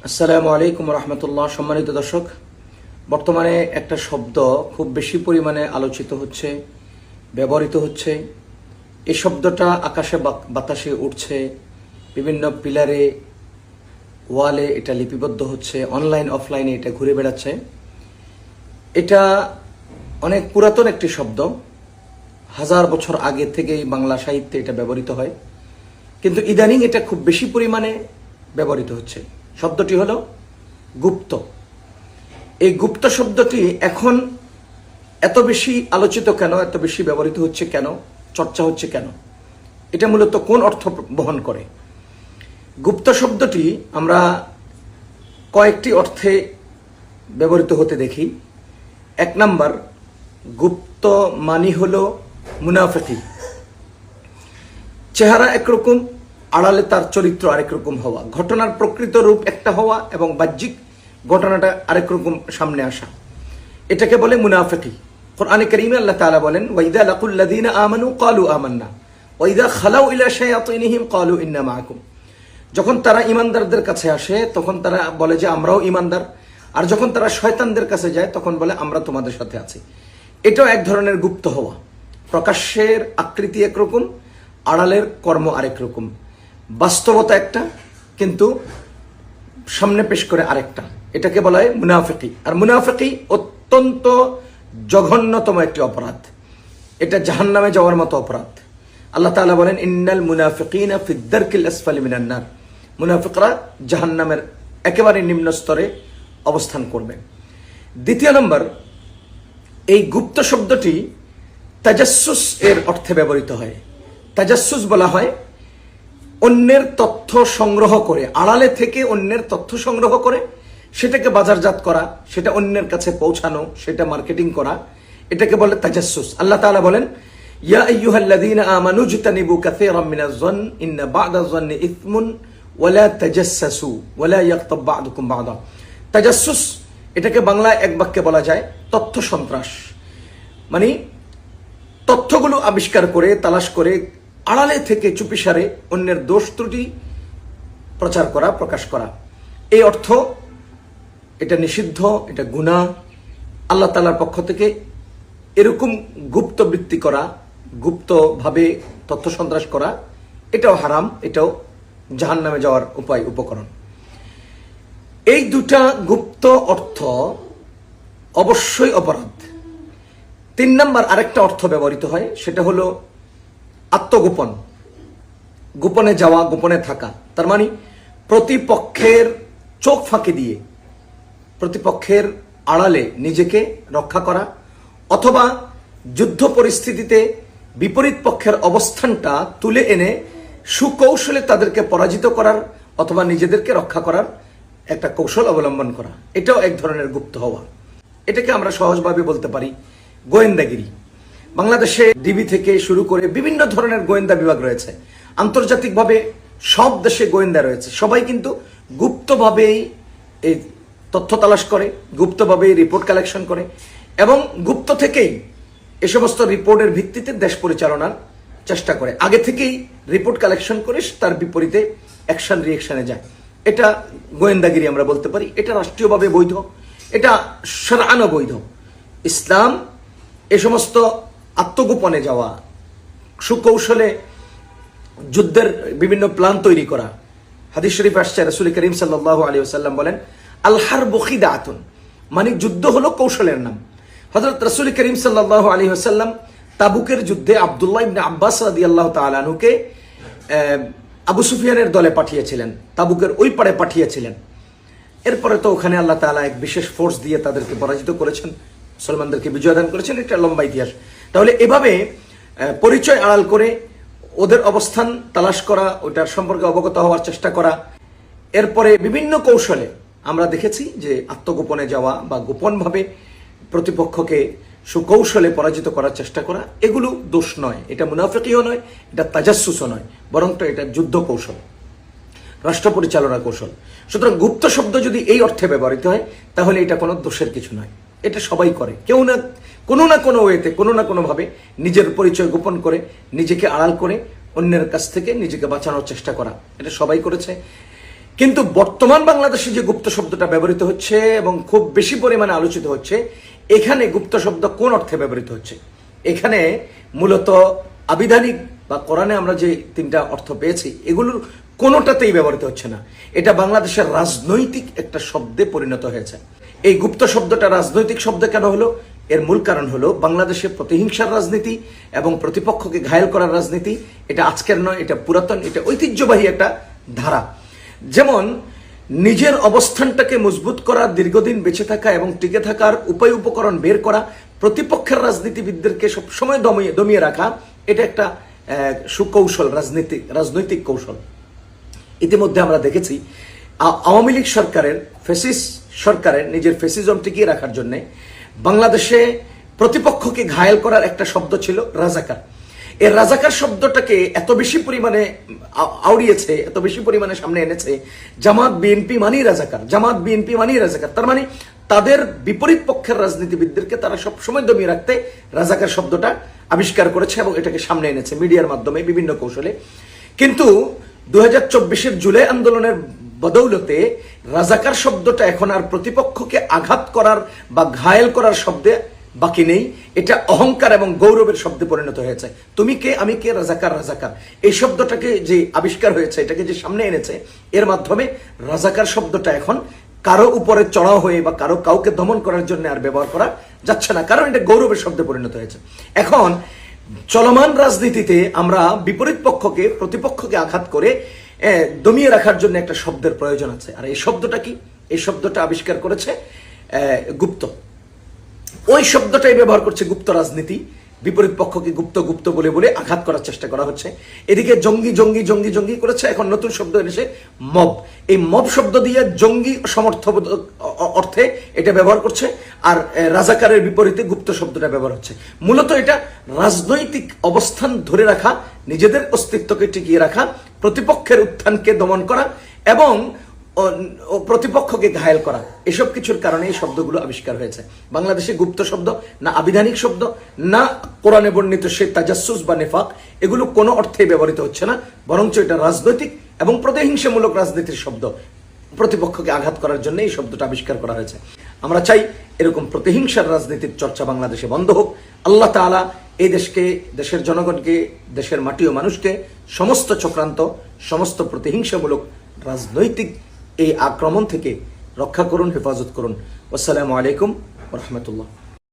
আসসালামু আলাইকুম রহমতুল্লাহ। সম্মানিত দর্শক, বর্তমানে একটা শব্দ খুব বেশি পরিমাণে আলোচিত হচ্ছে, ব্যবহৃত হচ্ছে। এই শব্দটা আকাশে বাতাসে উঠছে, বিভিন্ন পিলারে, ওয়ালে এটা লিপিবদ্ধ হচ্ছে, অনলাইন অফলাইনে এটা ঘুরে বেড়াচ্ছে। এটা অনেক পুরাতন একটি শব্দ, 1000 বছর আগে থেকেই বাংলা সাহিত্যে এটা ব্যবহৃত হয়, কিন্তু ইদানিং এটা খুব বেশি পরিমাণে ব্যবহৃত হচ্ছে। শব্দটি হলো গুপ্ত। এই গুপ্ত শব্দটি এখন এত বেশি আলোচিত কেন, এত বেশি ব্যবহৃত হচ্ছে কেন, চর্চা হচ্ছে কেন? এটা মূলত কোন অর্থ বহন করে? গুপ্ত শব্দটি আমরা কয়েকটি অর্থে ব্যবহৃত হতে দেখি। 1 নাম্বার, গুপ্ত মানি হলো মুনাফিকি। চেহারা একরকম, আড়ালে তার চরিত্র আরেক রকম হওয়া, ঘটনার প্রকৃত রূপ একটা হওয়া এবং বাহ্যিক ঘটনাটা আরেক রকম সামনে আসা, এটাকে বলে মুনাফিকি। কোরআনে কারীমে আল্লাহ তাআলা বলেন, ওয়াইদা লাকুল্লাযীনা আমানু ক্বালু আমান্না ওয়াইদা খালাউ ইলা শায়াতিনহিম ক্বালু ইন্না মাআকুম। যখন তারা ঈমানদারদের কাছে আসে তখন তারা বলে যে আমরাও ঈমানদার, আর যখন তারা শয়তানদের কাছে যায় তখন বলে আমরা তোমাদের সাথে আছি। এটাও এক ধরনের গুপ্ত হওয়া। প্রকাশ্যের আকৃতি একরকম, আড়ালের কর্ম আরেক রকম, বাস্তবতা একটা কিন্তু সামনে পেশ করে আরেকটা। এটাকে বলা হয় মুনাফিকি। আর মুনাফিকি অত্যন্ত জঘন্যতম একটি অপরাধ। এটা জাহান্নামে যাওয়ার মতো অপরাধ। আল্লাহ তাআলা বলেন, ইন্নাল মুনাফিকিনা ফিদ দারকিল আসফালি মিনান নার। মুনাফিকরা জাহান্নামের একেবারে নিম্ন স্তরে অবস্থান করবে। 2 নম্বর, এই গুপ্ত শব্দটি তাজাসসুস এর অর্থে ব্যবহৃত হয়। তাজাসসুস বলা হয় অন্যের তথ্য সংগ্রহ করে, আড়ালে থেকে অন্যের তথ্য সংগ্রহ করে সেটাকে বাজারজাত করা, সেটা অন্যের কাছে পৌঁছানো, সেটা মার্কেটিং করা, এটাকে বলে তাজাসসুস। আল্লাহ তাআলা বলেন, ইয়া আইয়ুহাল্লাযীনা আমানু ইজতানিবু কাসীরাম মিনাজ যন ইন্না বা'দাজ যন্নি ইসমুন ওয়ালা তাজাসসু ওয়ালা ইয়াগতাব বা'দুকুম বা'দা। তাজাসসুস এটাকে বাংলায় এক বাক্যে বলা যায় তথ্য সন্ত্রাস। মানে তথ্যগুলো আবিষ্কার করে, তালাশ করে, আড়ালে থেকে চুপিসারে অন্যের দোষ ত্রুটি প্রচার করা, প্রকাশ করা। এই অর্থ এটা নিষিদ্ধ, এটা গুনাহ। আল্লাহ তাআলার পক্ষ থেকে এরকম গুপ্ত বৃত্তি করা, গুপ্তভাবে তথ্য সন্ত্রাস করা, এটাও হারাম, এটাও জাহান্নামে যাওয়ার উপকরণ। এই দুটা গুপ্ত অর্থ অবশ্যই অপরাধ। 3 নম্বর আরেকটা অর্থ ব্যবহৃত হয়, সেটা হলো আত্মগোপন। গোপনে যাওয়া, গোপনে থাকা। তার মানে প্রতিপক্ষের চোখ ফাঁকি দিয়ে, প্রতিপক্ষের আড়ালে নিজেকে রক্ষা করা, অথবা যুদ্ধ পরিস্থিতিতে বিপরীত পক্ষের অবস্থানটা তুলে এনে সুকৌশলে তাদেরকে পরাজিত করার অথবা নিজেদেরকে রক্ষা করার একটা কৌশল অবলম্বন করা। এটাও এক ধরনের গুপ্ত হওয়া। এটাকে আমরা সহজভাবে বলতে পারি গোয়েন্দাগিরি। বাংলাদেশে ডিবি থেকে শুরু করে বিভিন্ন ধরনের গোয়েন্দা বিভাগ রয়েছে। আন্তর্জাতিকভাবে সব দেশে গোয়েন্দা রয়েছে। সবাই কিন্তু গুপ্তভাবেই এই তথ্য তালাশ করে, গুপ্তভাবেই রিপোর্ট কালেকশন করে এবং গুপ্ত থেকেই এ সমস্ত রিপোর্টের ভিত্তিতে দেশ পরিচালনার চেষ্টা করে। আগে থেকেই রিপোর্ট কালেকশন করে তার বিপরীতে অ্যাকশন রিঅ্যাকশনে যায়। এটা গোয়েন্দাগিরি আমরা বলতে পারি। এটা রাষ্ট্রীয়ভাবে বৈধ, এটা শরআনও বৈধ। ইসলাম এ সমস্ত আত্মগোপনে যাওয়া, সুকৌশলে যুদ্ধের বিভিন্ন প্ল্যান তৈরি করা। হাদিস শরীফ আসছে, রাসূল করিম সাল্লাল্লাহু আলাইহি ওয়াসাল্লাম বলেন, আল হারবু খিদাআতুন, মানে যুদ্ধ হলো কৌশলের নাম। হযরত রাসূল করিম সাল্লাল্লাহু আলাইহি ওয়াসাল্লাম তাবুকের যুদ্ধে আব্দুল্লাহ ইবনে আব্বাস রাদিয়াল্লাহু তাআলা আনহুকে আবু সুফিয়ানের দলে পাঠিয়েছিলেন, তাবুকের ওই পারে পাঠিয়েছিলেন। এরপরে তো ওখানে আল্লাহ তাআলা এক বিশেষ ফোর্স দিয়ে তাদেরকে পরাজিত করেছেন, মুসলমানদেরকে বিজয় দান করেছেন। এটা লম্বা ইতিহাস। তাহলে এভাবে পরিচয় আড়াল করে ওদের অবস্থান তালাশ করা, ওটার সম্পর্কে অবগত হওয়ার চেষ্টা করা, এরপরে বিভিন্ন কৌশলে আমরা দেখেছি যে আত্মগোপনে যাওয়া বা গোপনভাবে প্রতিপক্ষকে সুকৌশলে পরাজিত করার চেষ্টা করা, এগুলো দোষ নয়। এটা মুনাফিকিও নয়, এটা তাজাসসুসও নয়, বরং এটা যুদ্ধ কৌশল, রাষ্ট্র পরিচালনা কৌশল। সুতরাং গুপ্ত শব্দ যদি এই অর্থে ব্যবহৃত হয় তাহলে এটা কোনো দোষের কিছু নয়। এটা সবাই করে, কেউ না কোনো ওয়েতে, কোনো না কোনোভাবে নিজের পরিচয় গোপন করে, নিজেকে আড়াল করে অন্যের কাছ থেকে নিজেকে বাঁচানোর চেষ্টা করা, এটা সবাই করেছে। কিন্তু বর্তমান বাংলাদেশে যে গুপ্ত শব্দটা ব্যবহৃত হচ্ছে এবং খুব বেশি পরিমাণে আলোচিত হচ্ছে, এখানে গুপ্ত শব্দ কোন অর্থে ব্যবহৃত হচ্ছে? এখানে মূলত আবিধানিক বা কোরআনে আমরা যে তিনটা অর্থ পেয়েছি এগুলোর কোনোটাতেই ব্যবহৃত হচ্ছে না। এটা বাংলাদেশের রাজনৈতিক একটা শব্দে পরিণত হয়েছে। এই গুপ্ত শব্দটা রাজনৈতিক শব্দ কেন হলো? এর মূল কারণ হলো বাংলাদেশে প্রতিহিংসার রাজনীতি এবং প্রতিপক্ষকে ঘায়েল করার রাজনীতি। এটা আজকের নয়, এটা পুরাতন, এটা ঐতিহ্যবাহী একটা ধারা। যেমন নিজের অবস্থানটাকে মজবুত করা, দীর্ঘদিন বেঁচে থাকা এবং টিকে থাকার উপায় উপকরণ বের করা, প্রতিপক্ষের রাজনীতিবিদদেরকে সবসময় দমিয়ে রাখা, এটা একটা সুকৌশল, রাজনৈতিক কৌশল। ইতিমধ্যে আমরা দেখেছি আওয়ামী লীগ সরকারের, ফ্যাসিস্ট সরকারের নিজের ফ্যাসিজম টিকিয়ে রাখার জন্য বাংলাদেশে প্রতিপক্ষকে ঘায়েল করার একটা শব্দ ছিল রাজাকার। এই রাজাকার শব্দটাকে এত বেশি পরিমাণে আউড়িয়েছে, এত বেশি পরিমাণে সামনে এনেছে, জামাত বিএনপি মানেই রাজাকার, জামাত বিএনপি মানেই রাজাকার। তার মানে তাদের বিপরীত পক্ষের রাজনীতিবিদদেরকে তারা সবসময় দমিয়ে রাখতে রাজাকার শব্দটা আবিষ্কার করেছে এবং এটাকে সামনে এনেছে মিডিয়ার মাধ্যমে বিভিন্ন কৌশলে। কিন্তু 2024-এর জুলাই আন্দোলনের বদৌলতে রাজাকার শব্দটা এখন আর প্রতিপক্ষকে আঘাত করার বা ঘায়েল করার শব্দে বাকি নেই। এটা অহংকার এবং গৌরবের শব্দে পরিণত হয়েছে। তুমি কে, আমি কে, রাজাকার, রাজাকার। এই শব্দটাকে যে আবিষ্কার হয়েছে, এটাকে যে সামনে এনেছে, এর মাধ্যমে রাজাকার শব্দটা এখন কারো উপরে চড়াও হয়ে বা কাউকে দমন করার জন্য আর ব্যবহার করা যাচ্ছে না, কারণ এটা গৌরবের শব্দে পরিণত হয়েছে। এখন চলমান রাজনীতিতে আমরা বিপরীত পক্ষকে, প্রতিপক্ষকে আঘাত করে দমিয়ে রাখার জন্য একটা শব্দের প্রয়োজন আছে। আর এই শব্দটা কি? এই শব্দটা আবিষ্কার করেছে গুপ্ত। ওই শব্দটাই ব্যবহার করছে গুপ্ত রাজনীতি। বিপরীত পক্ষকে গুপ্ত বলে বলে আঘাত করার চেষ্টা করা হচ্ছে। এদিকে জঙ্গি করেছে। এখন নতুন শব্দ এনেছে মব। এই মব শব্দ দিয়ে জঙ্গি অর্থে এটা ব্যবহার করছে, আর রাজাকারের বিপরীতে গুপ্ত শব্দটা ব্যবহার হচ্ছে। মূলত এটা রাজনৈতিক অবস্থান ধরে রাখা, নিজেদের অস্তিত্বকে টিকিয়ে রাখা, প্রতিপক্ষের উত্থানকে দমন করা এবং প্রতিপক্ষকে ঘায়েল করা, এসব কিছুর কারণে এই শব্দগুলো আবিষ্কার হয়েছে। বাংলাদেশে গুপ্ত শব্দ না আবিধানিক শব্দ, না কোরআনে বর্ণিত সে তাজাসসুস বা নেফাক, এগুলো কোনো অর্থেই ব্যবহৃত হচ্ছে না, বরঞ্চ এটা রাজনৈতিক এবং প্রতিহিংসামূলক রাজনীতির শব্দ। প্রতিপক্ষকে আঘাত করার জন্য এই শব্দটা আবিষ্কার করা হয়েছে। আমরা চাই এরকম প্রতিহিংসার রাজনীতির চর্চা বাংলাদেশে বন্ধ হোক। আল্লাহ তাআলা এই দেশকে, দেশের জনগণকে, দেশের মাটি ও মানুষকে সমস্ত চক্রান্ত, সমস্ত প্রতিহিংসামূলক রাজনৈতিক এই আক্রমণ থেকে রক্ষা করুন, হেফাজত করুন। আসসালামু আলাইকুম ওয়া রাহমাতুল্লাহ।